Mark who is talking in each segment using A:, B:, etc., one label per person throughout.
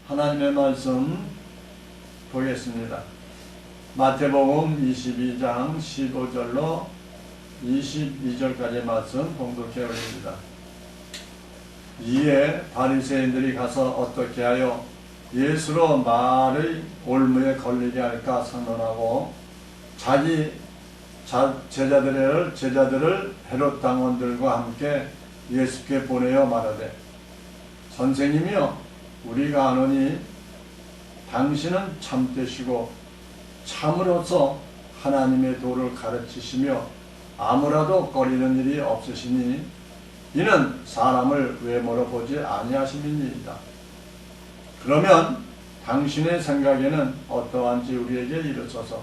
A: 하나님의 말씀 보겠습니다. 마태복음 22장 15절로 22절까지의 말씀 봉독해 올립니다. 이에 바리새인들이 가서 어떻게 하여 예수로 말의 올무에 걸리게 할까 상론하고 자기 제자들을 헤롯 당원들과 함께 예수께 보내어 말하되 선생님이여 우리가 아노니 당신은 참되시고 참으로서 하나님의 도를 가르치시며 아무라도 꺼리는 일이 없으시니 이는 사람을 외모로 보지 아니하심이니이다. 그러면 당신의 생각에는 어떠한지 우리에게 이르소서.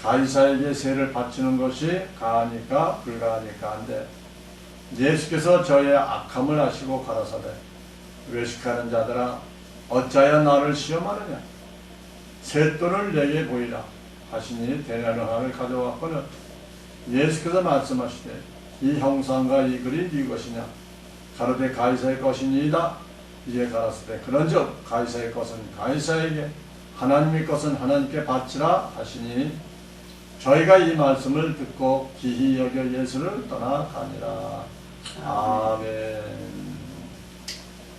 A: 가이사에게 세를 바치는 것이 가하니까 불가하니까 한데 예수께서 저의 악함을 아시고 가라사대 외식하는 자들아 어찌하여 나를 시험하느냐. 쇳돈을 내게 보이라 하시니 데나리온을 가져왔거늘 예수께서 말씀하시되 이 형상과 이 글이 네 것이냐. 가로되 가이사의 것이니이다. 이에 가라사대 그런즉 가이사의 것은 가이사에게 하나님의 것은 하나님께 바치라 하시니 저희가 이 말씀을 듣고 기히 여겨 예수를 떠나가니라. 아멘.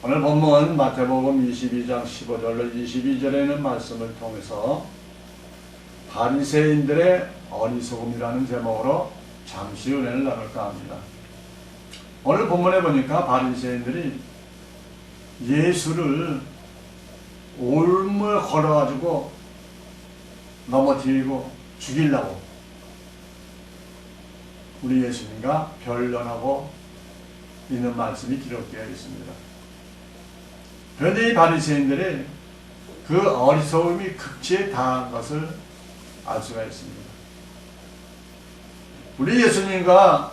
A: 오늘 본문 마태복음 22장 15절로 22절에 있는 말씀을 통해서 바리새인들의 어리석음이라는 제목으로 잠시 은혜를 나눌까 합니다. 오늘 본문에 보니까 바리새인들이 예수를 올무에 걸어가지고 넘어뜨리고 죽이려고 우리 예수님과 변론하고 있는 말씀이 기록되어 있습니다. 그런데 이 바리새인들이 그 어리석음이 극치에 달한 것을 알 수가 있습니다. 우리 예수님과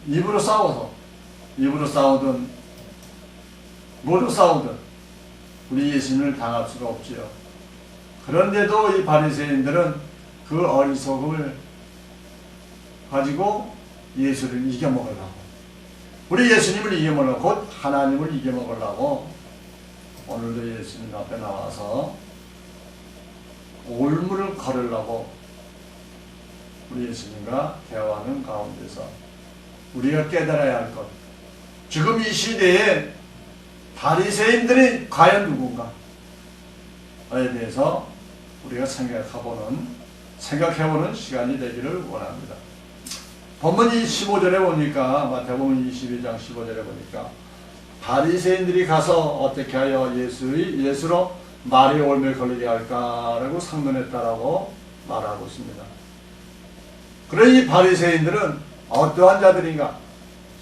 A: 입으로 싸우든 뭐로 싸우든 우리 예수님을 당할 수가 없지요. 그런데도 이 바리새인들은 그 어리석음을 가지고 예수를 이겨먹으려고, 우리 예수님을 이겨먹으려고, 곧 하나님을 이겨먹으려고 오늘도 예수님 앞에 나와서 올무를 걸으려고 우리 예수님과 대화하는 가운데서 우리가 깨달아야 할 것, 지금 이 시대에 바리새인들이 과연 누군가에 대해서 우리가 생각해보는 시간이 되기를 원합니다. 본문 15절에 보니까, 마태복음 22장 15절에 보니까 바리새인들이 가서 어떻게 하여 예수로 말이 올무에 걸리게 할까라고 상론했다라고 말하고 있습니다. 그런 이 바리새인들은 어떠한 자들인가?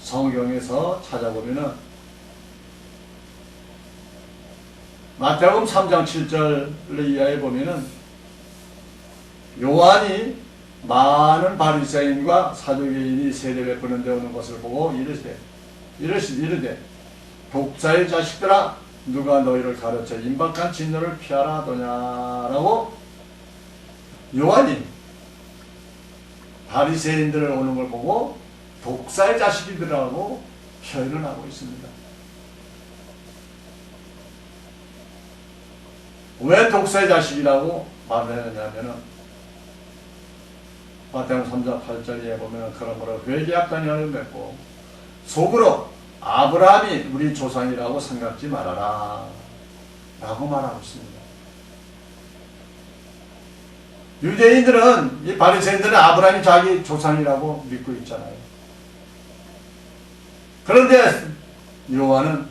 A: 성경에서 찾아보면은 마태복음 3장 7절 이하에 보면은 요한이 많은 바리새인과 사두개인이 세례 베푸는 데 오는 것을 보고 이르되 독사의 자식들아 누가 너희를 가르쳐 임박한 진노를 피하라 하더냐라고 요한이 바리새인들을 오는 걸 보고 독사의 자식이더라고 표현을 하고 있습니다. 왜 독사의 자식이라고 말을 했느냐면은 마태복음 3장 8절에 보면 그러므로 회개합다니 하는 맺고 속으로 아브라함이 우리 조상이라고 생각지 말아라 라고 말하고 있습니다. 유대인들은, 이 바리새인들은 아브라함이 자기 조상이라고 믿고 있잖아요. 그런데 요한은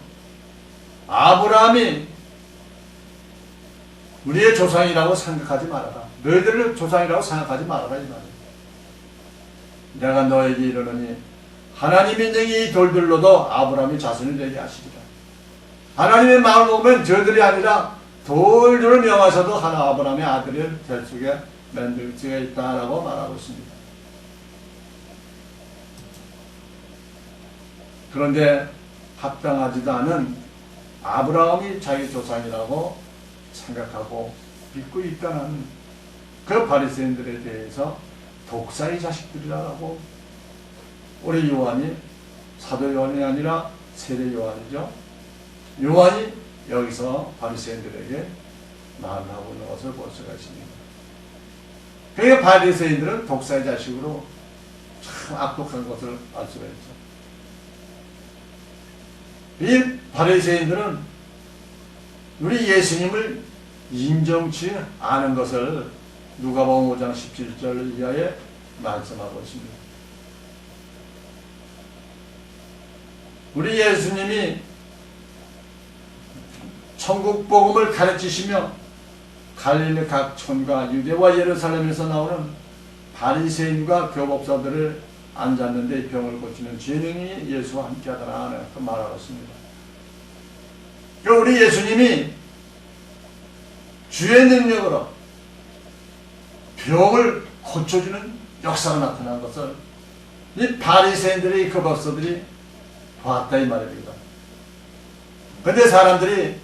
A: 아브라함이 우리의 조상이라고 생각하지 말아라. 너희들을 조상이라고 생각하지 말아라 이 말이에요. 내가 너에게 이르노니 하나님이 능히 이 돌들로도 아브라함이 자손이 되게 하시리라. 하나님의 마음을 보면 저들이 아니라 돌들을 명하셔도 하나 아브라함의 아들이 될 수가 만들 수가 있다라고 말하고 있습니다. 그런데 합당하지도 않은 아브라함이 자기 조상이라고 생각하고 믿고 있다는 그 바리새인들에 대해서 독사의 자식들이라고 우리 요한이, 사도 요한이 아니라 세례 요한이죠, 요한이 여기서 바리새인들에게 말하고 있는 것을 볼 수가 있습니다. 그러니까 바리새인들은 독사의 자식으로 참 악독한 것을 알 수가 있죠. 이 바리새인들은 우리 예수님을 인정치 않은 것을 누가복음 5장 17절 이하에 말씀하고 있습니다. 우리 예수님이 천국 복음을 가르치시며 갈릴리 각 촌과 유대와 예루살렘에서 나오는 바리새인과 교법사들을 앉았는데 병을 고치는 재능이 예수와 함께하더라 그 말하고 있습니다. 우리 예수님이 주의 능력으로 병을 고쳐주는 역사가 나타난 것을 이 바리새인들의 교법사들이 봤다 이 말입니다. 근데 사람들이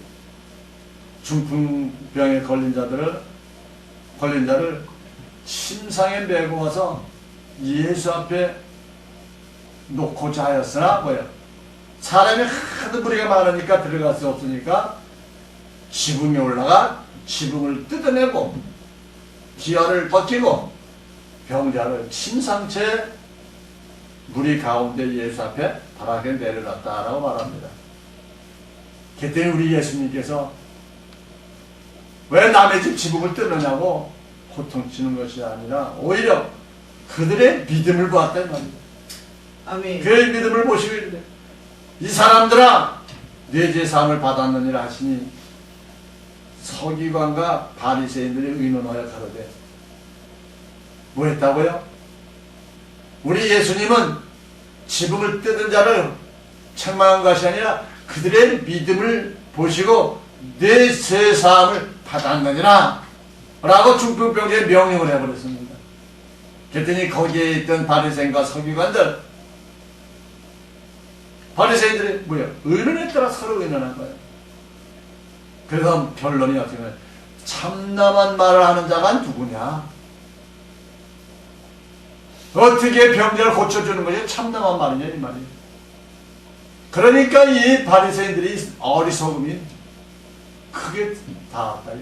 A: 중풍병에 걸린 자를 침상에 메고 와서 예수 앞에 놓고자 하였으나 뭐예요? 사람이 하도 무리가 많으니까 들어갈 수 없으니까 지붕에 올라가 지붕을 뜯어내고 기아를 벗기고 병자를 침상채 무리 가운데 예수 앞에 바닥에 내려놨다라고 말합니다. 그때 우리 예수님께서 왜 남의 집 지붕을 뜯느냐고 호통치는 것이 아니라 오히려 그들의 믿음을 보았단 말입니다.
B: 아멘.
A: 그의 믿음을 보시고 이르되 이 사람들아 네 죄 사함을 받았느니라 하시니 서기관과 바리새인들이 의논하여 가로되 뭐 했다고요? 우리 예수님은 지붕을 뜯은 자를 책망한 것이 아니라 그들의 믿음을 보시고 내 죄 사함을 받았느니라 라고 중풍병자에 명령을 해버렸습니다. 그랬더니 거기에 있던 바리새인과 서기관들 바리새인들이 뭐야? 의논에 따라 서로 의논한 거예요. 그래서 결론이 어떻게 되냐? 참남한 말을 하는 자가 누구냐? 어떻게 병자를 고쳐주는 것이 참남한 말이냐 이 말이에요. 그러니까 이 바리새인들이 어리석음이 크게 닿았다.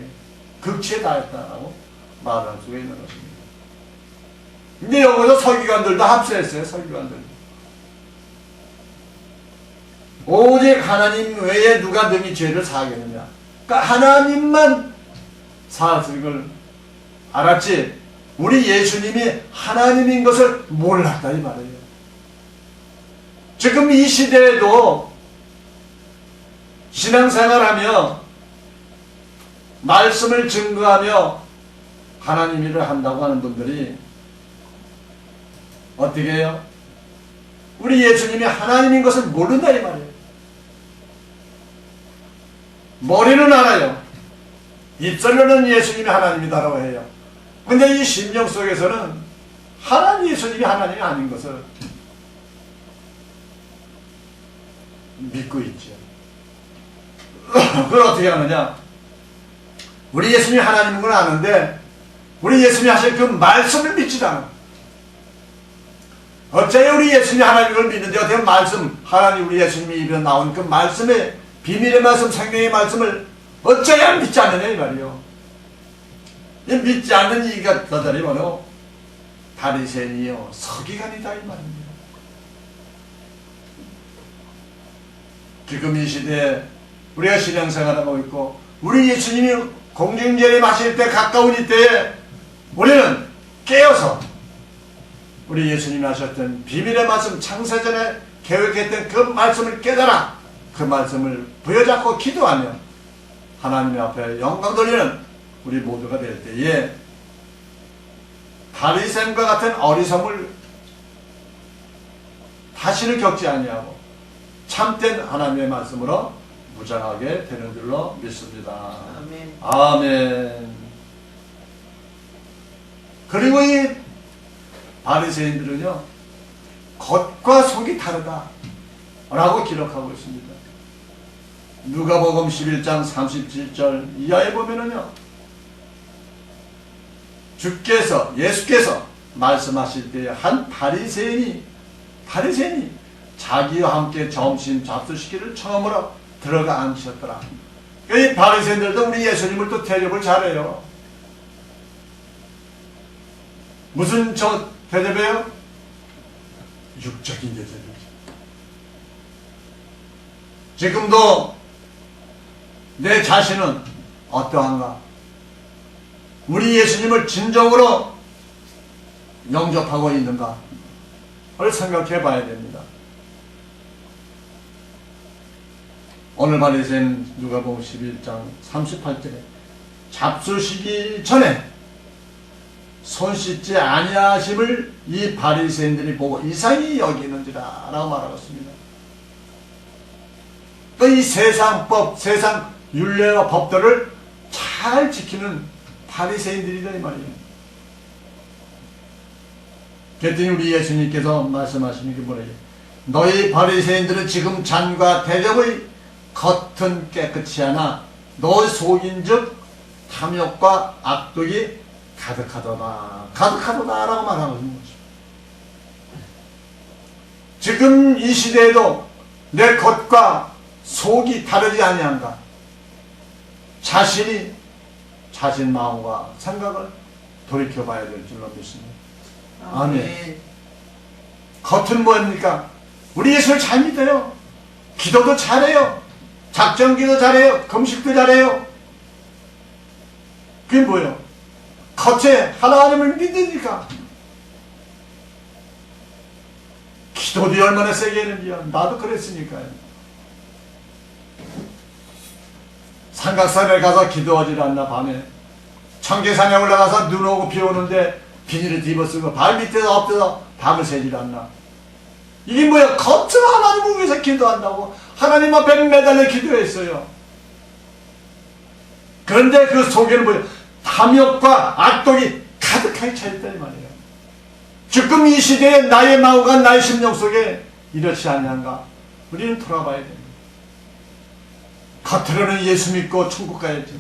A: 극치에 닿았다라고 말할 수가 있는 것입니다. 근데 여기서 서기관들도 합세했어요. 서기관들. 오직 하나님 외에 누가 능히 죄를 사하겠느냐. 그러니까 하나님만 사할 걸 알았지 우리 예수님이 하나님인 것을 몰랐다 이 말이에요. 지금 이 시대에도 신앙생활하며 말씀을 증거하며 하나님 일을 한다고 하는 분들이 어떻게 해요? 우리 예수님이 하나님인 것을 모른다 이 말이에요. 머리는 알아요. 입술로는 예수님이 하나님이다라고 해요. 근데 이 심령 속에서는 예수님이 하나님이 아닌 것을 믿고 있죠. 그걸 어떻게 하느냐? 우리 예수님이 하나님인 걸 아는데 우리 예수님이 하신 그 말씀을 믿지도 않아. 어째요 우리 예수님이 하나님인 걸 믿는데 어떻게 말씀 하나님 우리 예수님이 입에 나온 그 말씀의 비밀의 말씀 생명의 말씀을 어째야 믿지 않느냐 이 말이요. 이 믿지 않는 이가 너들이 바로 바리새인이요 서기관이다 이 말입니다. 지금 이 시대에 우리가 신앙생활하고 있고 우리 예수님이 공중재림하실 때 가까운 이때에 우리는 깨어서 우리 예수님이 하셨던 비밀의 말씀 창세전에 계획했던 그 말씀을 깨달아 그 말씀을 부여잡고 기도하며 하나님 앞에 영광 돌리는 우리 모두가 될 때에 바리새인과 같은 어리석음을 다시는 겪지 아니하고 참된 하나님의 말씀으로 무장하게 되는 줄로 믿습니다.
B: 아멘.
A: 아멘. 그리고 이 바리새인들은요 겉과 속이 다르다 라고 기록하고 있습니다. 누가복음 11장 37절 이하에 보면은요 예수께서 말씀하실 때 한 바리새인이 자기와 함께 점심 잡수시기를 처음으로 들어가 앉으셨더라. 이 바리새인들도 우리 예수님을 또 대접을 잘해요. 무슨 대접이에요? 육적인 대접이죠. 지금도 내 자신은 어떠한가? 우리 예수님을 진정으로 영접하고 있는가? 를 생각해 봐야 됩니다. 오늘 바리새인 누가복음 11장 38절에 잡수시기 전에 손 씻지 아니하심을 이 바리새인들이 보고 이상히 여기는지라 라고 말하고 있습니다. 또 이 세상법, 세상 율례와 법들을 잘 지키는 바리새인들이다 이 말이에요. 그랬더니 우리 예수님께서 말씀하시는 게 뭐래요? 너희 바리새인들은 지금 잔과 대접의 겉은 깨끗이 하나 너희 속인즉 탐욕과 악독이 가득하도다 라고 말하고 있는 거죠. 지금 이 시대에도 내 겉과 속이 다르지 아니한가? 자신이 자신 마음과 생각을 돌이켜봐야 될 줄로 믿습니다. 아멘. 겉은 뭐입니까? 우리 예수를 잘 믿어요. 기도도 잘해요. 작정기도 잘해요. 금식도 잘해요. 그게 뭐예요? 겉에 하나님을 믿으니까. 기도도 얼마나 세게 했는지요. 나도 그랬으니까요. 삼각산에 가서 기도하지 않나 밤에. 청계산에 올라가서 눈 오고 비 오는데 비닐을 뒤집어쓰고 발 밑에서 엎드려 밤을 새질 않나. 이게 뭐야? 겉으로 하나님을 위해서 기도한다고 하나님 앞에 매달려 기도했어요. 그런데 그 속에는 뭐예요? 탐욕과 악독이 가득하게 차있다 이 말이에요. 지금 이 시대에 나의 마음과 나의 심령 속에 이렇지 않냐가 우리는 돌아봐야 됩니다. 겉으로는 예수 믿고 천국 가야지.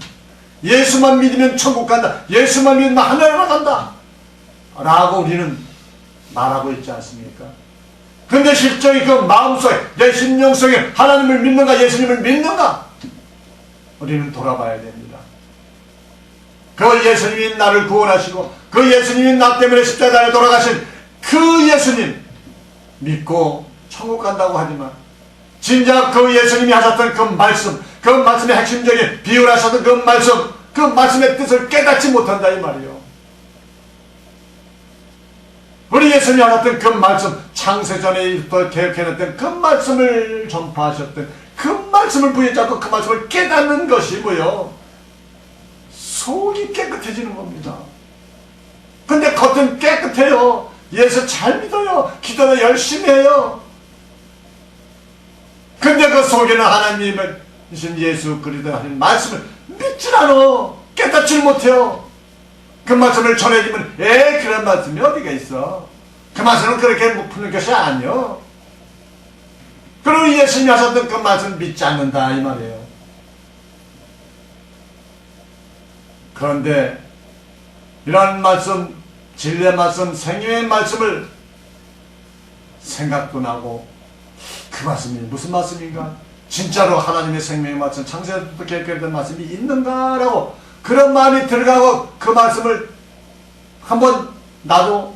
A: 예수만 믿으면 천국 간다. 예수만 믿으면 하늘나라 간다. 라고 우리는 말하고 있지 않습니까? 근데 실제로 그 마음속에 내 심령 속에 하나님을 믿는가 예수님을 믿는가? 우리는 돌아봐야 됩니다. 그 예수님이 나를 구원하시고 그 예수님이 나 때문에 십자가에 돌아가신 그 예수님 믿고 천국 간다고 하지만 진작 그 예수님이 하셨던 그 말씀, 그 말씀의 핵심적인 비유하셨던 그 말씀의 뜻을 깨닫지 못한다 이 말이에요. 우리 예수님이 하셨던 그 말씀, 창세전에부터 계획해놨던 그 말씀을 전파하셨던 그 말씀을 부여잡고 그 말씀을 깨닫는 것이 뭐요? 속이 깨끗해지는 겁니다. 근데 겉은 깨끗해요. 예수 잘 믿어요. 기도도 열심히 해요. 근데 그 속에는 하나님이신 예수 그리스도 하신 말씀을 믿질 않아. 깨닫질 못해요. 그 말씀을 전해주면 그런 말씀이 어디가 있어. 그 말씀은 그렇게 푸는 것이 아니요. 그리고 예수님이 하셨던 그 말씀 믿지 않는다 이 말이에요. 그런데 이런 말씀, 진리의 말씀, 생명의 말씀을 생각도 나고 그 말씀이 무슨 말씀인가? 진짜로 하나님의 생명의 말씀, 창세부터 계획된 말씀이 있는가라고 그런 마음이 들어가고 그 말씀을 한번 나도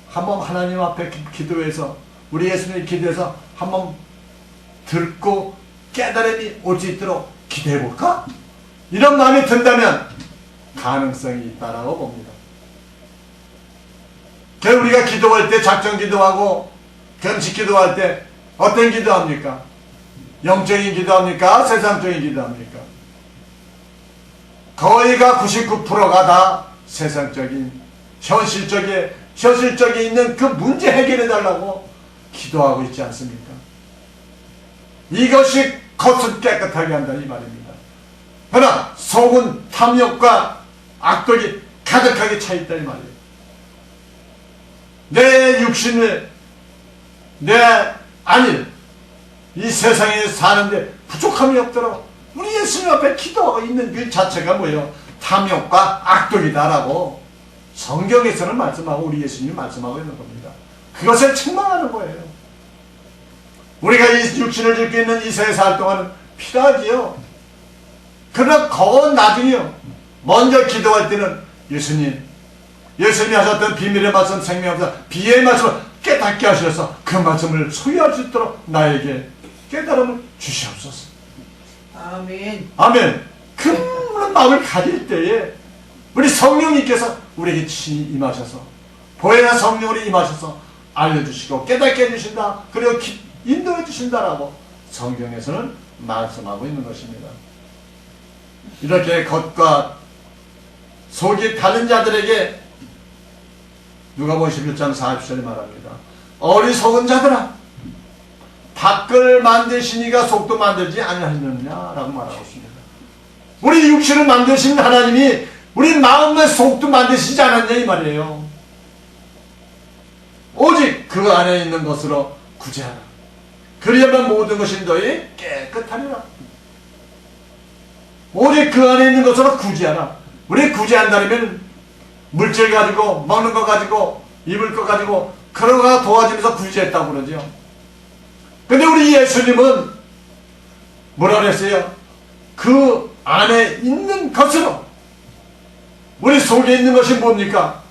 A: 한번 하나님 앞에 기도해서 우리 예수님의 기도해서 한번 듣고 깨달음이 올 수 있도록 기도해볼까? 이런 마음이 든다면 가능성이 있다라고 봅니다. 우리가 기도할 때 작정 기도하고 금식 기도할 때 어떤 기도합니까? 영적인 기도합니까? 세상적인 기도합니까? 거의가 99%가 다 세상적인 현실적에 있는 그 문제 해결해달라고 기도하고 있지 않습니까? 이것이 겉은 깨끗하게 한다 이 말입니다. 그러나 속은 탐욕과 악독이 가득하게 차있다 이 말이에요. 내 육신을 이 세상에 사는데 부족함이 없도록 우리 예수님 앞에 기도하고 있는 그 자체가 뭐예요? 탐욕과 악독이다라고 성경에서는 말씀하고 우리 예수님이 말씀하고 있는 겁니다. 그것을 책망하는 거예요. 우리가 이 육신을 짓고 있는 이 세에 살 동안은 필요하지요. 그러나 그건 나중에요. 먼저 기도할 때는 예수님이 하셨던 비밀의 말씀, 생명의 말씀, 비의 말씀을 깨닫게 하셔서 그 말씀을 소유할 수 있도록 나에게 깨달음을 주시옵소서.
B: 아멘.
A: 아멘. 그런 마음을 가질 때에 우리 성령님께서 우리에게 친히 임하셔서 보혜사 성령으로 임하셔서 알려주시고 깨닫게 해주신다. 그리고 인도해 주신다라고 성경에서는 말씀하고 있는 것입니다. 이렇게 겉과 속이 다른 자들에게 누가복음 11장 40절에 말합니다. 어리석은 자들아, 밖을 만드시니가 속도 만들지 아니하느냐라고 말하고 있습니다. 우리 육신을 만드신 하나님이 우리 마음의 속도 만드시지 않았냐 이 말이에요. 오직 그 안에 있는 것으로 구제하라. 그리하면 모든 것이 너희 깨끗하리라. 오직 그 안에 있는 것으로 구제하라. 우리 구제한다면 물질 가지고 먹는 거 가지고 입을 거 가지고 그런 거 도와주면서 구제했다고 그러죠. 근데 우리 예수님은 뭐라 그랬어요? 그 안에 있는 것으로, 우리 속에 있는 것이 뭡니까?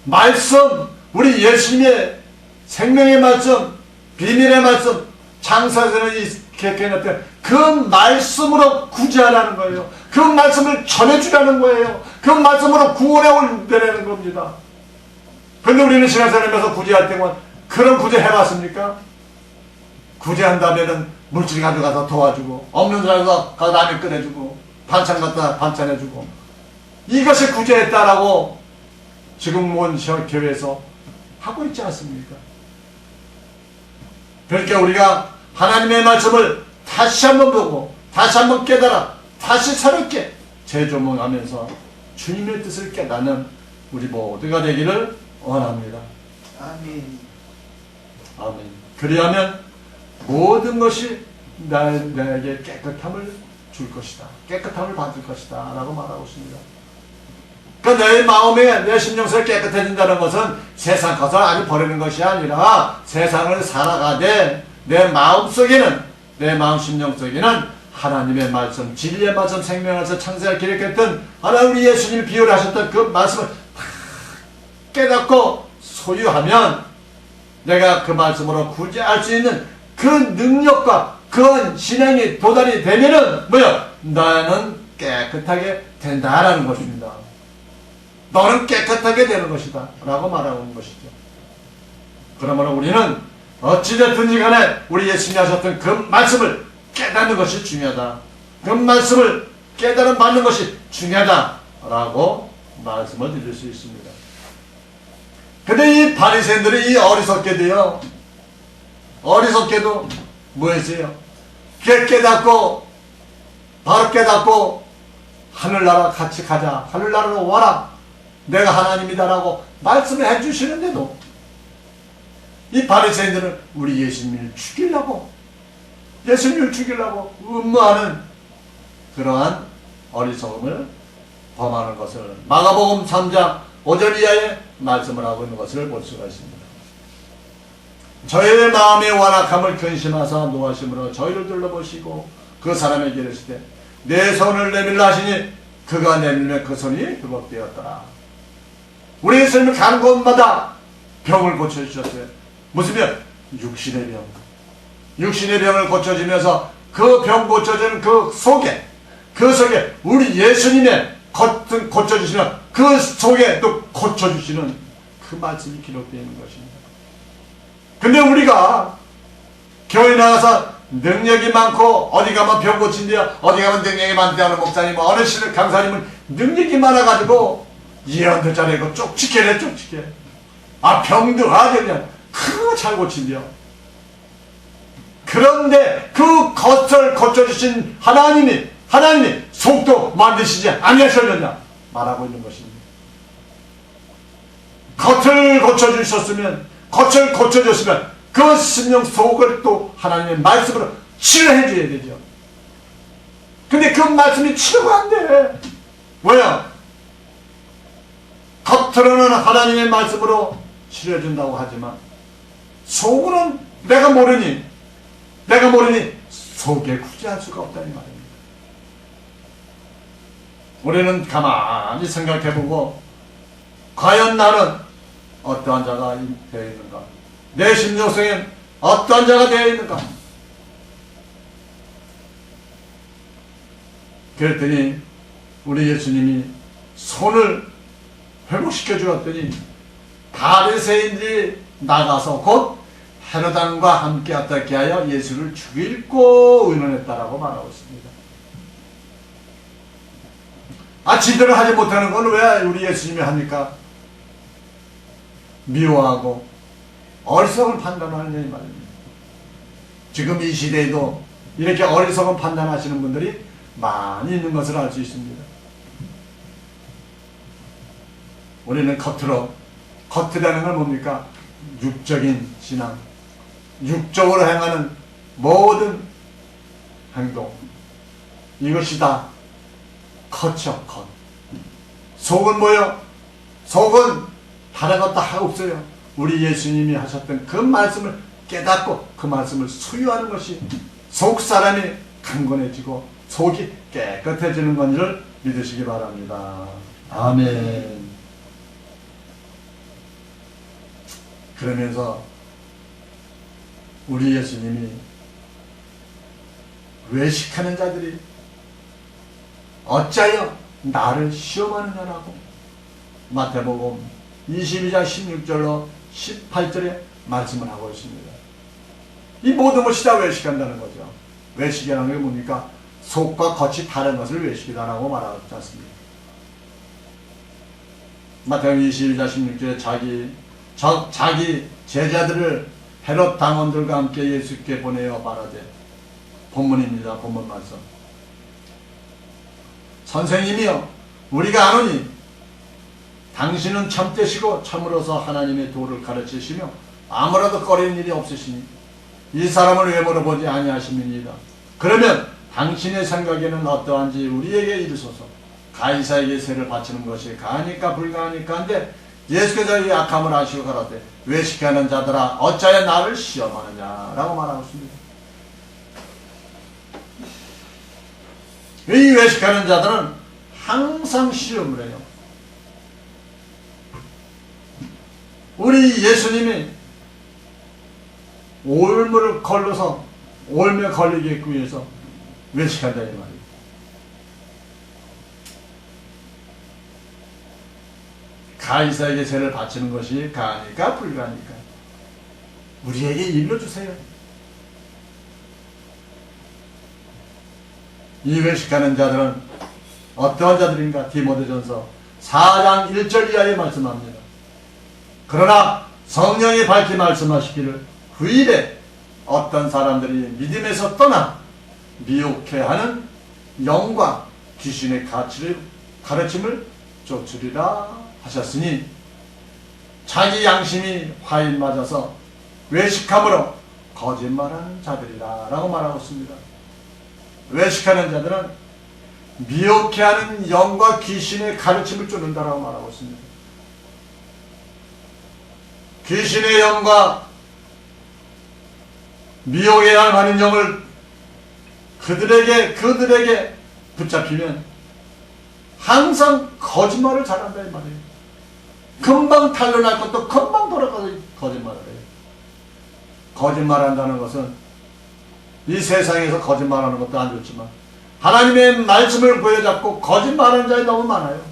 A: 말씀, 우리 예수님의 생명의 말씀, 비밀의 말씀, 장사에서는 이렇게 해놨던 그 말씀으로 구제하라는 거예요. 그 말씀을 전해주라는 거예요. 그 말씀으로 구원에 올리라는 겁니다. 근데 우리는 신앙생활하면서 구제할 때만 그런 구제 해봤습니까? 구제한다면은 물질 가져가서 도와주고, 없는 사람에서 가서 라면 끓여주고, 반찬 갖다 반찬해주고, 이것이 구제했다라고 지금 온 교회에서 하고 있지 않습니까? 그러니까 우리가 하나님의 말씀을 다시 한번 보고, 다시 한번 깨달아, 다시 새롭게 재조명하면서 주님의 뜻을 깨닫는 우리 모두가 되기를 원합니다.
B: 아멘.
A: 아멘. 그리하면 모든 것이 나에게 깨끗함을 줄 것이다. 깨끗함을 받을 것이다. 라고 말하고 있습니다. 그러니까 내 마음에, 내 심령속이 깨끗해진다는 것은 세상 것을 아주 버리는 것이 아니라 세상을 살아가되 내 마음 속에는, 내 마음 심령 속에는 하나님의 말씀, 진리의 말씀, 생명의 말씀, 창세를 기록했던 하나님 우리 예수님이 비유하셨던 그 말씀을 다 깨닫고 소유하면 내가 그 말씀으로 구제할 수 있는 그 능력과 그 신앙이 도달이 되면은 뭐야? 나는 깨끗하게 된다라는 것입니다. 너는 깨끗하게 되는 것이다 라고 말하고 있는 것이죠. 그러므로 우리는 어찌됐든지 간에 우리 예수님이 하셨던 그 말씀을 깨닫는 것이 중요하다. 그 말씀을 깨달음 받는 것이 중요하다 라고 말씀을 드릴 수 있습니다. 근데 이 바리새인들이 이 어리석게도요, 어리석게도 뭐 했어요? 깨닫고, 바로 깨닫고 하늘나라 같이 가자, 하늘나라로 와라, 내가 하나님이다라고 말씀을 해주시는데도 이 바리새인들은 우리 예수님을 죽이려고, 예수님을 죽이려고 음모하는 그러한 어리석음을 범하는 것을 마가복음 3장 5절 이하에 말씀을 하고 있는 것을 볼 수가 있습니다. 저희의 마음의 완악함을 근심하사 노하심으로 저희를 둘러보시고 그 사람에게 이르시되 내 손을 내밀라 하시니 그가 내밀면 그 손이 회복되었더라. 우리 예수님은 가는 곳마다 병을 고쳐주셨어요. 무슨 병? 육신의 병. 육신의 병을 고쳐주면서 그 병 고쳐주는 그 속에 우리 예수님의 겉은 고쳐주시는 그 속에 또 고쳐주시는 그 말씀이 기록되어 있는 것입니다. 근데 우리가 교회 나가서 능력이 많고 어디 가면 병 고친대요, 어디 가면 능력이 많대요 하는 목사님, 어느 신을 강사님은 능력이 많아가지고 예언도 잘하고 쪽지게래 쪽지게. 아 병도 아주 그냥 그거 잘 고친대요. 그런데 그 겉을 고쳐주신 하나님이 속도 만드시지 아니하셨느냐 말하고 있는 것입니다. 겉을 고쳐주셨으면, 겉을 고쳐줬으면 그 심령 속을 또 하나님의 말씀으로 치료해 줘야 되죠. 근데 그 말씀이 치료가 안 돼. 왜요? 겉으로는 하나님의 말씀으로 치료해 준다고 하지만 속으로는 내가 모르니 속에 구제할 수가 없다는 말입니다. 우리는 가만히 생각해보고 과연 나는 어떠한 자가 되어 있는가? 내 심령속엔 어떠한 자가 되어 있는가? 그랬더니 우리 예수님이 손을 회복시켜 주었더니 바리새인들이 나가서 곧 헤롯 왕과 함께 어떻게 하여 예수를 죽이고 의논했다라고 말하고 있습니다. 지들을 하지 못하는 건 왜 우리 예수님이 합니까? 미워하고 어리석은 판단하는 이 말입니다. 지금 이 시대에도 이렇게 어리석은 판단하시는 분들이 많이 있는 것을 알 수 있습니다. 우리는 겉이라는 건 뭡니까? 육적인 신앙, 육적으로 행하는 모든 행동, 이것이 다 겉이요, 겉. 속은 뭐요? 속은 다른 것 다 없어요. 우리 예수님이 하셨던 그 말씀을 깨닫고 그 말씀을 수유하는 것이 속 사람이 강건해지고 속이 깨끗해지는 것을 믿으시기 바랍니다. 아멘. 그러면서 우리 예수님이 외식하는 자들이 어찌하여 나를 시험하느냐라고 마태복음 22장 16절로 18절에 말씀을 하고 있습니다. 이 모든 것이 다 외식한다는 거죠. 외식이라는 게 뭡니까? 속과 겉이 다른 것을 외식이다라고 말하지 않습니까? 마태복음 22장 16절에 자기 제자들을 헤롯 당원들과 함께 예수께 보내어 말하되, 본문입니다. 본문 말씀. 선생님이여, 우리가 아노니 당신은 참되시고 참으로서 하나님의 도를 가르치시며 아무라도 꺼리는 일이 없으시니 이 사람을 왜 물어보지 아니하십니까? 그러면 당신의 생각에는 어떠한지 우리에게 이르소서. 가이사에게 세를 바치는 것이 가하니까 불가하니까 한데 예수께서 이 악함을 아시고 가라되 외식하는 자들아 어찌하여 나를 시험하느냐라고 말하고 있습니다. 이 외식하는 자들은 항상 시험을 해요. 우리 예수님이 올무를 걸러서 올매 걸리게 하기 위해서 외식한다 이 말이에요. 가이사에게 세를 바치는 것이 가하니까 불가하니까 우리에게 일러주세요. 이 외식하는 자들은 어떠한 자들인가? 디모데전서 4장 1절 이하에 말씀합니다. 그러나 성령이 밝히 말씀하시기를 후일에 어떤 사람들이 믿음에서 떠나 미혹해하는 영과 귀신의 가르침을 쫓으리라 하셨으니 자기 양심이 화인 맞아서 외식함으로 거짓말하는 자들이라 라고 말하고 있습니다. 외식하는 자들은 미혹해하는 영과 귀신의 가르침을 쫓는다라고 말하고 있습니다. 귀신의 영과 미혹해야 하는 영을 그들에게 붙잡히면 항상 거짓말을 잘한다 이 말이에요. 금방 탄로날 것도 금방 돌아가서 거짓말을 해요. 거짓말한다는 것은 이 세상에서 거짓말하는 것도 안 좋지만 하나님의 말씀을 부여잡고 거짓말하는 자들이 너무 많아요.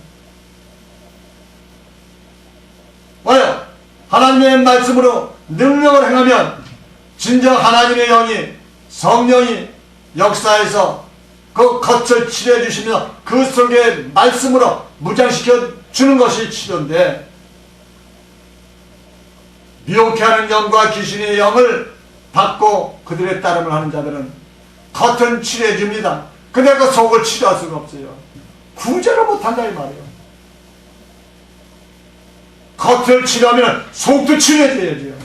A: 왜요? 하나님의 말씀으로 능력을 행하면 진정 하나님의 영이 성령이 역사에서 그 겉을 치료해 주시며 그 속에 말씀으로 무장시켜 주는 것이 치료인데, 미혹해하는 영과 귀신의 영을 받고 그들의 따름을 하는 자들은 겉은 치료해 줍니다. 근데 그 속을 치료할 수가 없어요. 구제를 못한다 이 말이에요. 겉을 치료하면 속도 치료해줘야죠.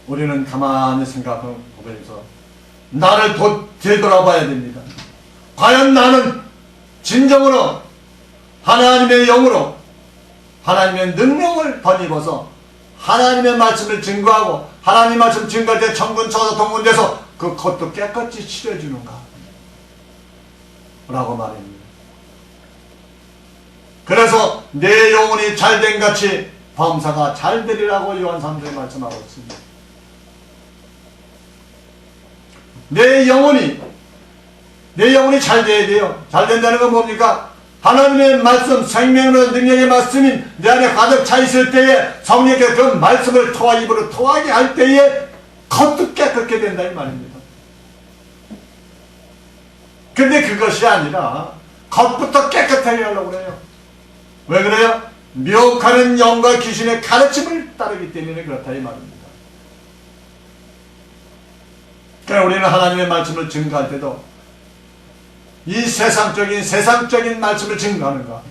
A: 우리는 가만히 생각하면서 나를 되돌아봐야 됩니다. 과연 나는 진정으로 하나님의 영으로 하나님의 능력을 덧입어서 하나님의 말씀을 증거하고 하나님 말씀 증거할 때 천군 천사 동문돼서 그 겉도 깨끗이 칠해주는가? 라고 말입니다. 그래서 내 영혼이 잘된 같이 범사가 잘 되리라고 요한 3장에 말씀하고 있습니다. 내 영혼이 잘 돼야 돼요. 잘 된다는 건 뭡니까? 하나님의 말씀, 생명으로 능력의 말씀이 내 안에 가득 차 있을 때에 성령께 그 말씀을 토와 입으로 토하게 할 때에 겉도 깨끗게 된다 이 말입니다. 근데 그것이 아니라 겉부터 깨끗하게 하려고 그래요. 왜 그래요? 미혹하는 영과 귀신의 가르침을 따르기 때문에 그렇다 이 말입니다. 그러니까 우리는 하나님의 말씀을 증거할 때도 이 세상적인 말씀을 증거하는가?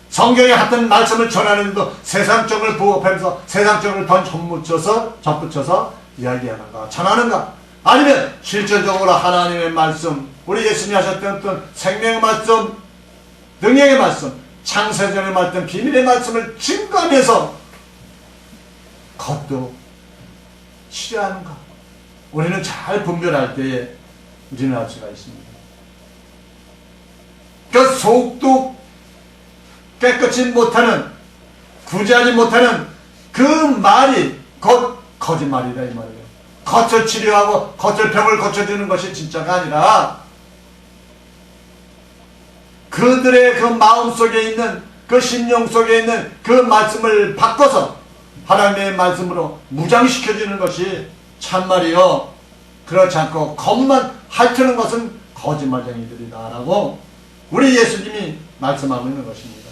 A: 성경에 같은 말씀을 전하는데도 세상적을 부업하면서 세상적을 더 접붙여서 이야기하는가? 전하는가? 아니면 실질적으로 하나님의 말씀, 우리 예수님이 하셨던 어떤 생명의 말씀, 능력의 말씀, 창세전의 말씀, 비밀의 말씀을 증거하면서 겉도 치료하는가? 우리는 잘 분별할 때에 우리는 알 수가 있습니다. 그 속도 깨끗이 못하는, 구제하지 못하는 그 말이 곧 거짓말이다 이 말이에요. 겉을 치료하고 겉을 병을 고쳐주는 것이 진짜가 아니라 그들의 그 마음 속에 있는 그 심령 속에 있는 그 말씀을 바꿔서 하나님의 말씀으로 무장시켜주는 것이 참말이요. 그렇지 않고 겉만 핥는 것은 거짓말쟁이들이다 라고 우리 예수님이 말씀하고 있는 것입니다.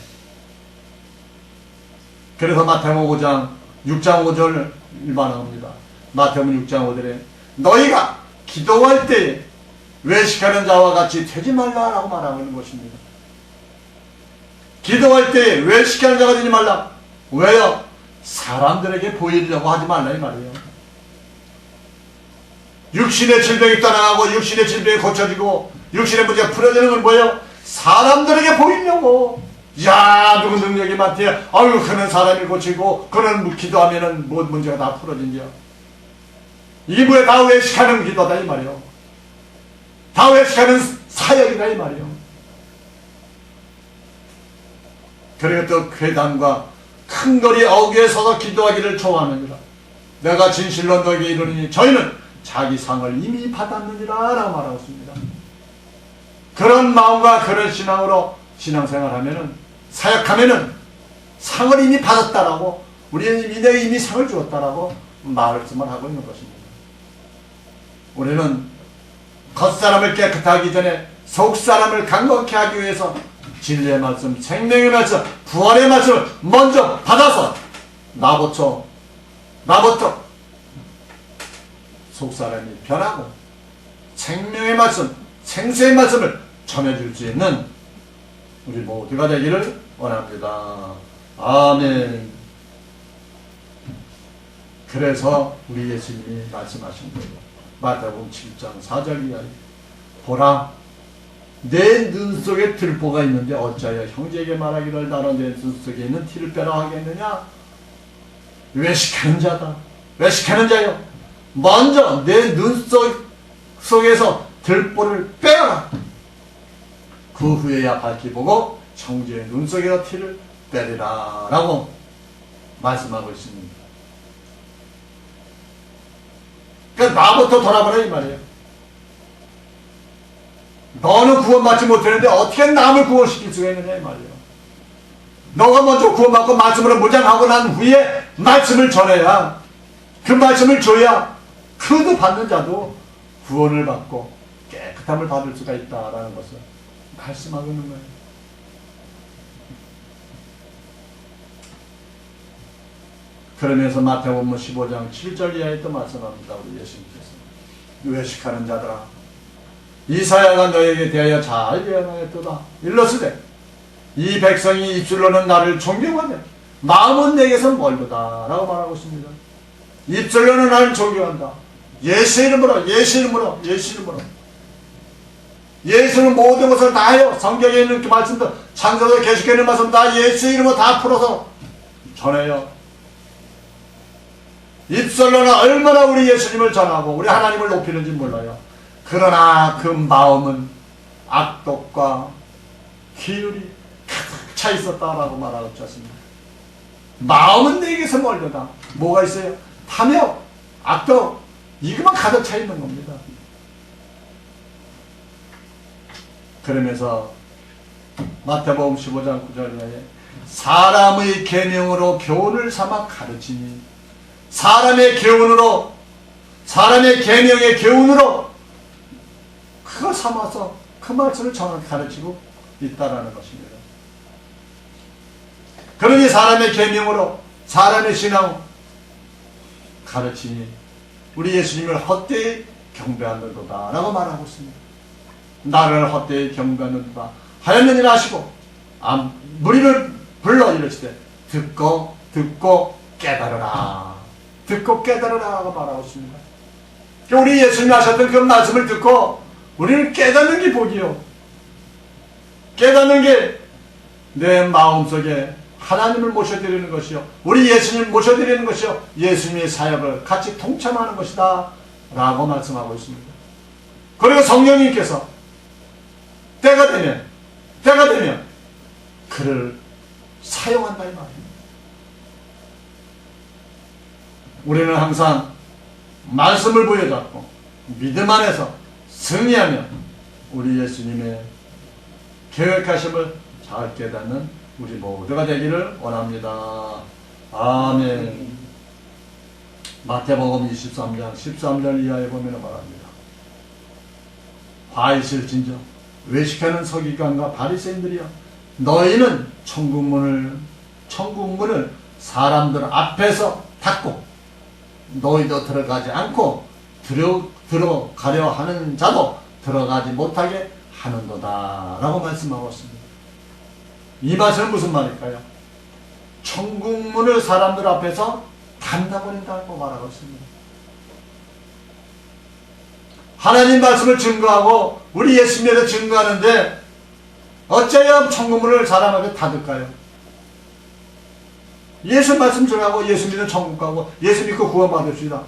A: 그래서 마태복음 5장 6장 5절 일반화합니다. 마태복음 6장 5절에 너희가 기도할 때에 외식하는 자와 같이 되지 말라라고 말하고 있는 것입니다. 기도할 때에 외식하는 자가 되지 말라. 왜요? 사람들에게 보이려고 하지 말라 이 말이에요. 육신의 질병이 떠나가고 육신의 질병이 고쳐지고 육신의 문제가 풀어지는 건 뭐예요? 사람들에게 보이려고. 야, 누구 능력이 많대. 아유, 그는 사람이 고치고 그는 기도하면은 뭐 문제가 다 풀어진대요. 이게 뭐야? 다 외식하는 기도다 이 말이에요. 다 외식하는 사역이다 이 말이에요. 그리고 또 괴담과 큰 거리 어귀에 서서 기도하기를 좋아하느니라. 내가 진실로 너에게 이르노니 저희는 자기 상을 이미 받았느니라 라고 말하고 있습니다. 그런 마음과 그런 신앙으로 신앙생활하면은, 사역하면은 상을 이미 받았다라고, 우리는 내가 이미 상을 주었다라고 말씀을 하고 있는 것입니다. 우리는 겉사람을 깨끗하기 전에 속사람을 강건케 하기 위해서 진리의 말씀, 생명의 말씀, 부활의 말씀을 먼저 받아서 나부터 속사람이 변하고 생명의 말씀, 생수의 말씀을 전해줄 수 있는 우리 모두가 되기를 원합니다. 아멘. 그래서 우리 예수님이 말씀하신 거예요. 마태복음 7장 4절 이하에 보라, 내 눈 속에 들보가 있는데 어찌하여 형제에게 말하기를 나는 내 눈 속에 있는 티를 빼라 하겠느냐? 외식하는 자다. 외식하는 자요. 먼저 내 눈 속에서 들보를 빼라. 그 후에야 밝히 보고 형제의 눈 속에서 티를 빼리라 라고 말씀하고 있습니다. 그러니까 나부터 돌아보라 이 말이에요. 너는 구원받지 못했는데 어떻게 남을 구원시킬 수가 있느냐 이 말이에요. 너가 먼저 구원받고 말씀으로 무장하고 난 후에 말씀을 전해야, 그 말씀을 줘야 그도 받는 자도 구원을 받고 깨끗함을 받을 수가 있다라는 것을 말씀하고 있는 거예요. 그러면서 마태복음 15장 7절 이하에 또 말씀합니다. 우리 예수님께서 외식하는 자들아, 이사야가 너에게 대하여 잘 예언하였도다. 일러스되 이 백성이 입술로는 나를 존경하되 마음은 내게서 멀도다 라고 말하고 있습니다. 입술로는 나를 존경한다. 예수 이름으로, 예수 이름으로, 예수 이름으로. 예수는 모든 것을 다 해요. 성경에 있는 그 말씀도, 창세기에 계시켜 있는 말씀 다 예수 이름으로 다 풀어서 전해요. 입술로는 얼마나 우리 예수님을 전하고 우리 하나님을 높이는지 몰라요. 그러나 그 마음은 악독과 기울이 가득 차 있었다라고 말하고 있습니다. 마음은 내게서 멀더다. 뭐가 있어요? 탐욕, 악독, 이것만 가득 차 있는 겁니다. 그러면서 마태복음 15장 9절에 사람의 계명으로 교훈을 삼아 가르치니, 사람의 교훈으로, 사람의 계명의 교훈으로 그거 삼아서 그 말씀을 정확히 가르치고 있다라는 것입니다. 그러니 사람의 계명으로, 사람의 신앙 가르치니 우리 예수님을 헛되이 경배하는도다 라고 말하고 있습니다. 나를 헛되이 경배하는도다 하였느니라 하시고 무리를 불러 이르시되 듣고 깨달으라, 듣고 깨달으라 하고 말하고 있습니다. 우리 예수님이 하셨던 그 말씀을 듣고 우리는 깨닫는 게 복이요, 깨닫는 게 내 마음속에 하나님을 모셔드리는 것이요, 우리 예수님을 모셔드리는 것이요, 예수님의 사역을 같이 동참하는 것이다 라고 말씀하고 있습니다. 그리고 성령님께서 때가 되면 그를 사용한다 이 말입니다. 우리는 항상 말씀을 부여잡고 믿음 안에서 승리하며 우리 예수님의 계획하심을 잘 깨닫는 우리 모두가 되기를 원합니다. 아멘. 마태복음 23장 13절 이하에 보면 말합니다. 화이실진저 외식하는 서기관과 바리새인들이여, 너희는 천국문을 사람들 앞에서 닫고 너희도 들어가지 않고 들어가려 하는 자도 들어가지 못하게 하는도다 라고 말씀하고 있습니다. 이 말씀은 무슨 말일까요? 천국문을 사람들 앞에서 닫아버린다고 말하고 있습니다. 하나님 말씀을 증거하고 우리 예수님에 대해 증거하는데 어째야 천국문을 사람 앞에 닫을까요? 예수 말씀 전하고 예수 믿는 천국 가고 예수 믿고 구원받읍시다.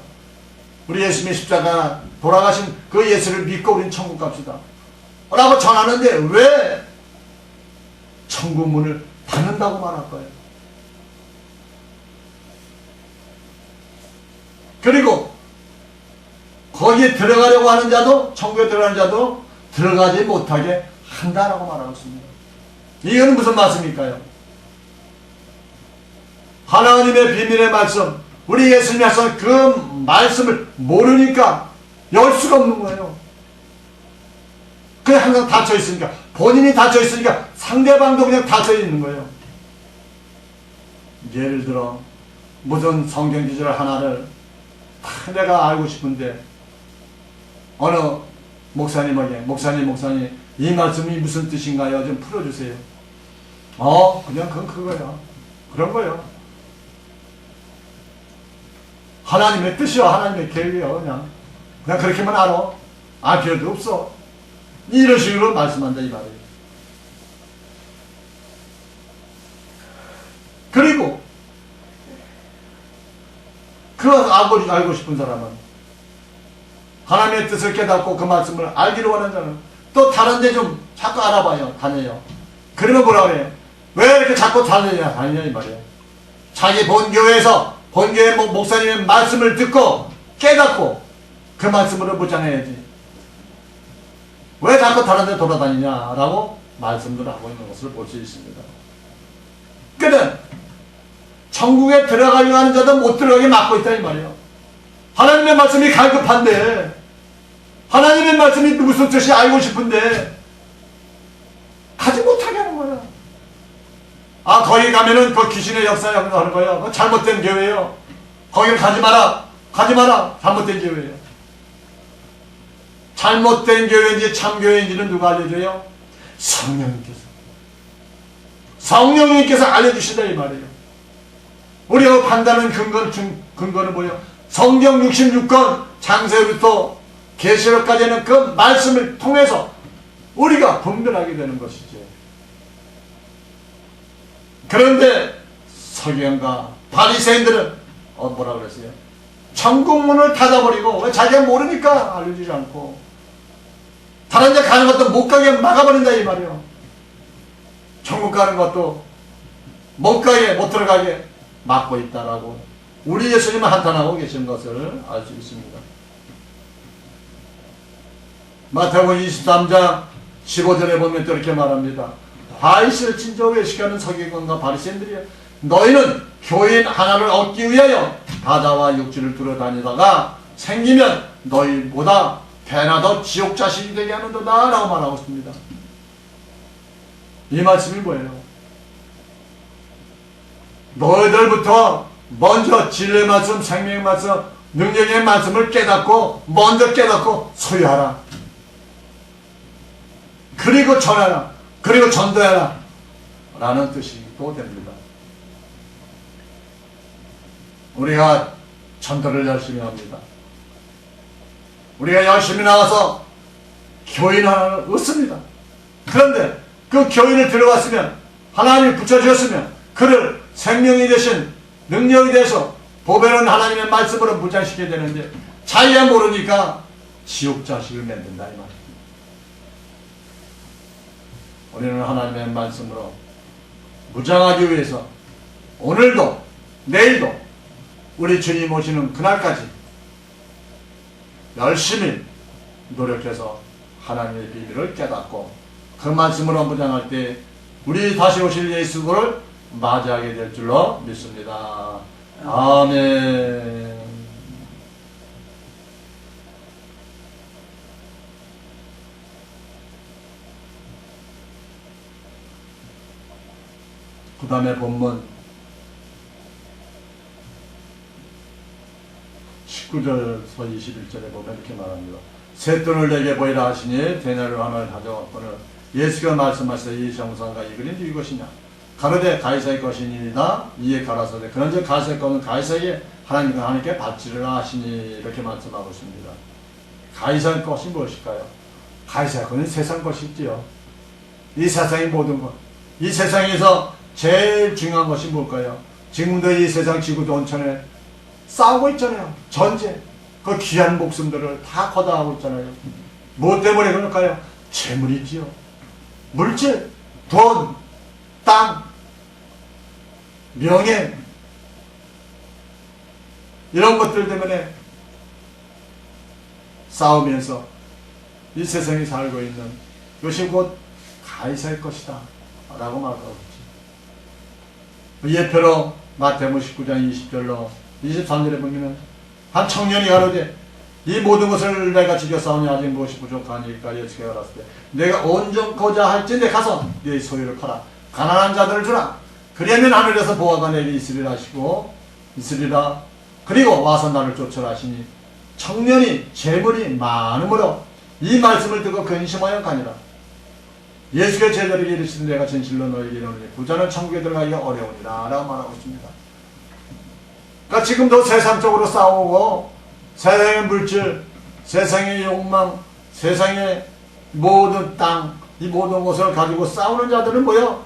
A: 우리 예수님의 십자가 돌아가신 그 예수를 믿고 우리는 천국 갑시다 라고 전하는데 왜 천국문을 닫는다고 말할 거예요? 그리고 거기에 들어가려고 하는 자도, 천국에 들어가는 자도 들어가지 못하게 한다라고 말하고 있습니다. 이거는 무슨 말씀일까요? 하나님의 비밀의 말씀, 우리 예수님이 하신 그 말씀을 모르니까 열 수가 없는 거예요. 그냥 항상 닫혀 있으니까, 본인이 닫혀 있으니까 상대방도 그냥 닫혀 있는 거예요. 예를 들어 무슨 성경 구절 하나를 다 내가 알고 싶은데 어느 목사님에게 목사님 이 말씀이 무슨 뜻인가요? 좀 풀어주세요. 그냥 그건 그거야. 그런 거예요. 하나님의 뜻이요, 하나님의 계획이요. 그냥 그렇게만 알아. 알 필요도 없어. 이런 식으로 말씀한다 이 말이에요. 그리고 그거 알고 싶은 사람은, 하나님의 뜻을 깨닫고 그 말씀을 알기로 원하는 자는 또 다른 데 좀 자꾸 알아봐요. 다녀요. 그러면 뭐라 그래요? 왜 이렇게 자꾸 다니냐 이 말이에요. 자기 본교회에서 본교회 목사님의 말씀을 듣고 깨닫고 그 말씀으로 묻잖아야지. 왜 자꾸 다른 데 돌아다니냐라고 말씀들을 하고 있는 것을 볼 수 있습니다. 그는 천국에 들어가려고 하는 자도 못 들어가게 막고 있다 이 말이에요. 하나님의 말씀이 갈급한데, 하나님의 말씀이 무슨 뜻이 알고 싶은데 가지 못하게 하는 거야. 거기 가면은 그 귀신의 역사하는 거예요. 그 잘못된 교회예요. 거기를 가지 마라. 잘못된 교회예요. 잘못된 교회인지 참 교회인지는 누가 알려줘요? 성령님께서 알려주신다 이 말이에요. 우리가 판단하는 근거는 뭐예요? 성경 66권 창세기부터 계시록까지는 그 말씀을 통해서 우리가 분별하게 되는 것이죠. 그런데 서기관과 바리새인들은 뭐라 그랬어요? 천국문을 닫아버리고, 왜 자기가 모르니까 알려주지 않고 다른 데 가는 것도 못 가게 막아버린다 이 말이요. 천국 가는 것도 못 가게, 못 들어가게 막고 있다라고 우리 예수님은 한탄하고 계신 것을 알 수 있습니다. 마태복음 23장 15절에 보면 또 이렇게 말합니다. 과일을 진저 외식하는 서기관과 바리새인들이여, 너희는 교인 하나를 얻기 위하여 바다와 육지를 두려다니다가 생기면 너희보다 배나 더 지옥 자식이 되게 하는도다 라고 말하고 있습니다. 이 말씀이 뭐예요? 너희들부터 먼저 진리의 말씀, 생명의 말씀, 능력의 말씀을 깨닫고 먼저 깨닫고 소유하라. 그리고 전하라. 그리고 전도하라 라는 뜻이도 됩니다. 우리가 전도를 열심히 합니다. 우리가 열심히 나가서 교인 하나를 얻습니다. 그런데 그 교인을 들어갔으면, 하나님이 붙여주셨으면 그를 생명이 되신 능력이 돼서 보배로운 하나님의 말씀으로 무장시켜야 되는데 자기가 모르니까 지옥 자식을 만든다 이 말이에요. 우리는 하나님의 말씀으로 무장하기 위해서 오늘도 내일도 우리 주님 오시는 그날까지 열심히 노력해서 하나님의 비밀을 깨닫고 그 말씀으로 무장할 때 우리 다시 오실 예수를 맞이하게 될 줄로 믿습니다. 아멘. 그 다음에 본문 19절에서 21절에 보면 이렇게 말합니다. 셋돈을 내게 보이라 하시니 데나리온 하나를 가져왔거늘 예수가 말씀하시되 이 정상과 이 그림이 이것이냐 가로되 가이사의 것이니이다. 이에 가라사대 그런즉 가이사의 것은 가이사에게 하나님께 바치리라 하시니 이렇게 말씀하고 있습니다. 가이사의 것이 무엇일까요? 가이사의 것은 세상 것이지요. 이 세상의 모든 것, 이 세상에서 제일 중요한 것이 뭘까요? 지금도 이 세상 지구도 온천에 싸우고 있잖아요. 전쟁. 그 귀한 목숨들을 다 거다하고 있잖아요. 뭐 때문에 그럴까요? 재물이지요. 물질, 돈, 땅, 명예, 이런 것들 때문에 싸우면서 이 세상에 살고 있는 것이 곧 가이사의 것이다 라고 말하고 있지. 예표로 마태복음 19장 20절로 23절에 보면 한 청년이 가로되 이 모든 것을 내가 지켜 싸우니 아직 무엇이 부족하니까 예수께서 가라사대 내가 온전코자 할진대 가서 네 소유를 팔아 가난한 자들을 주라. 그러면 하늘에서 보화가 내게 있으리라 하시고 있으리라. 그리고 와서 나를 쫓으라 하시니 청년이 재물이 많음으로 이 말씀을 듣고 근심하여 가니라. 예수의 제자들에게 이르시되 내가 진실로 너에게 이르노니 부자는 천국에 들어가기가 어려우니라 라고 말하고 있습니다. 그러니까 지금도 세상적으로 싸우고 세상의 물질, 세상의 욕망, 세상의 모든 땅, 이 모든 것을 가지고 싸우는 자들은 뭐요?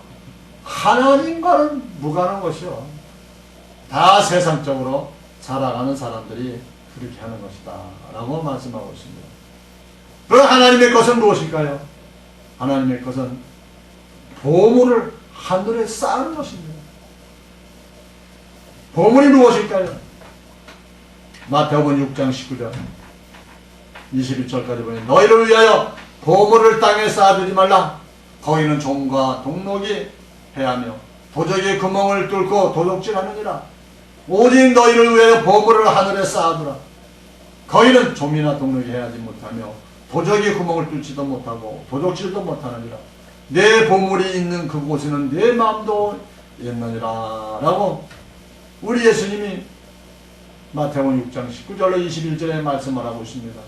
A: 하나님과는 무관한 것이요. 다 세상적으로 살아가는 사람들이 그렇게 하는 것이다 라고 말씀하고 있습니다. 그 하나님의 것은 무엇일까요? 하나님의 것은 보물을 하늘에 쌓는 것입니다. 보물이 무엇일까요? 마태복음 6장 19절 21절까지 보면 너희를 위하여 보물을 땅에 쌓아두지 말라. 거기는 종과 동록이 해하며 도적이 구멍을 뚫고 도둑질하느니라. 오직 너희를 위하여 보물을 하늘에 쌓아두라. 거기는 좀이나 동록이 해하지 못하며 도적이 구멍을 뚫지도 못하고 도둑질도 못하느니라. 내 보물이 있는 그곳에는 내 마음도 있느니라 라고 우리 예수님이 마태복음 6장 19절로 21절에 말씀을 하고 있습니다.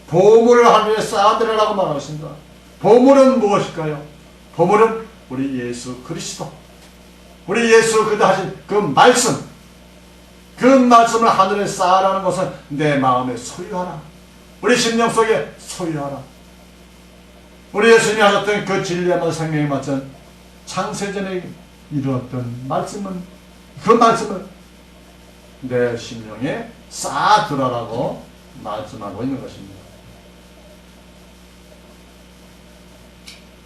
A: 보물을 하늘에 쌓아두라라고 말하고 있습니다. 보물은 무엇일까요? 보물은 우리 예수 그리스도, 우리 예수 그도 하신 그 말씀, 그 말씀을 하늘에 쌓아라는 것은 내 마음에 소유하라. 우리 심령 속에 소유하라. 우리 예수님이 하셨던 그 진리의 말, 생명의 말씀, 창세전에 이루었던 말씀은 그 말씀을 내 심령에 쌓아두라라고 말씀하고 있는 것입니다.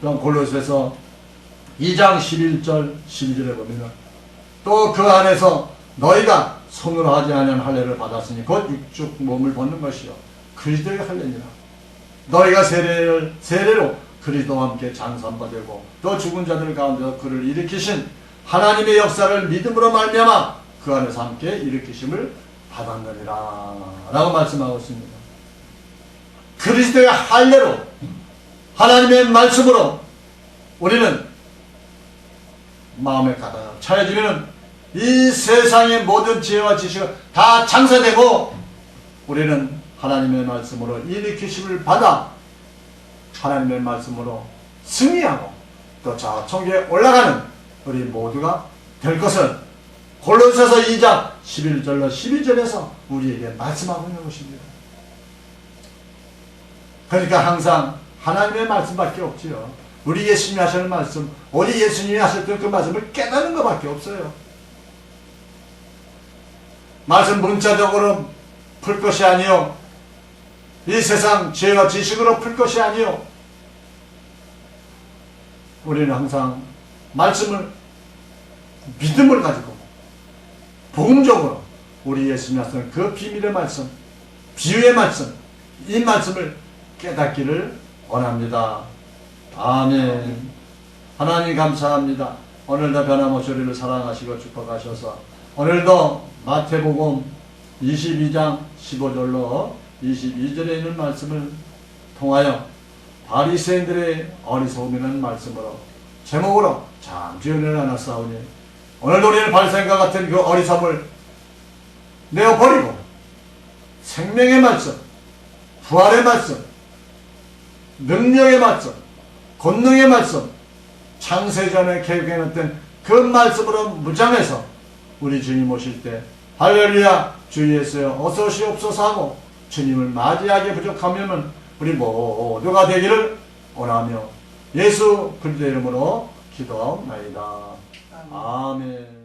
A: 또한 골로새서 2장 11절 12절에 보면 또 그 안에서 너희가 손으로 하지 아니한 할례를 받았으니 곧 육축 몸을 벗는 것이요 그리스도의 할례니라. 너희가 세례로 그리스도와 함께 장사받되고 또 죽은 자들 가운데서 그를 일으키신 하나님의 역사를 믿음으로 말미암아 그 안에서 함께 일으키심을 받았느니라 라고 말씀하고 있습니다. 그리스도의 할례로 하나님의 말씀으로 우리는 마음에 가득 차여지면 이 세상의 모든 지혜와 지식을 다 장사되고 우리는 하나님의 말씀으로 일으키심을 받아 하나님의 말씀으로 승리하고 또 천국에 올라가는 우리 모두가 될 것을 골로새서 2장 11절로 12절에서 우리에게 말씀하고 있는 것입니다. 그러니까 항상 하나님의 말씀밖에 없지요. 우리 예수님이 하시는 말씀, 우리 예수님이 하셨던 그 말씀을 깨닫는 것밖에 없어요. 말씀 문자적으로 풀 것이 아니요 이 세상 지혜와 지식으로 풀 것이 아니요 우리는 항상 말씀을 믿음을 가지고 복음적으로 우리 예수님이 하시는 그 비밀의 말씀, 비유의 말씀, 이 말씀을 깨닫기를 원합니다. 아멘. 하나님 감사합니다. 오늘도 변함없이 우리를 사랑하시고 축복하셔서 오늘도 마태복음 22장 15절로 22절에 있는 말씀을 통하여 바리새인들의 어리석음이라는 말씀으로 제목으로 잠시 은혜를 나눴사오니 오늘도 우리는 바리새인과 같은 그 어리석음을 내어버리고 생명의 말씀, 부활의 말씀, 능력의 말씀, 권능의 말씀, 창세전에 계획해놨던 그 말씀으로 무장해서 우리 주님 오실 때 할렐루야 주 예수여 어서 오시옵소서 하고 주님을 맞이하기 부족하면 우리 모두가 되기를 원하며 예수 그리스도의 이름으로 기도하옵나이다. 아멘.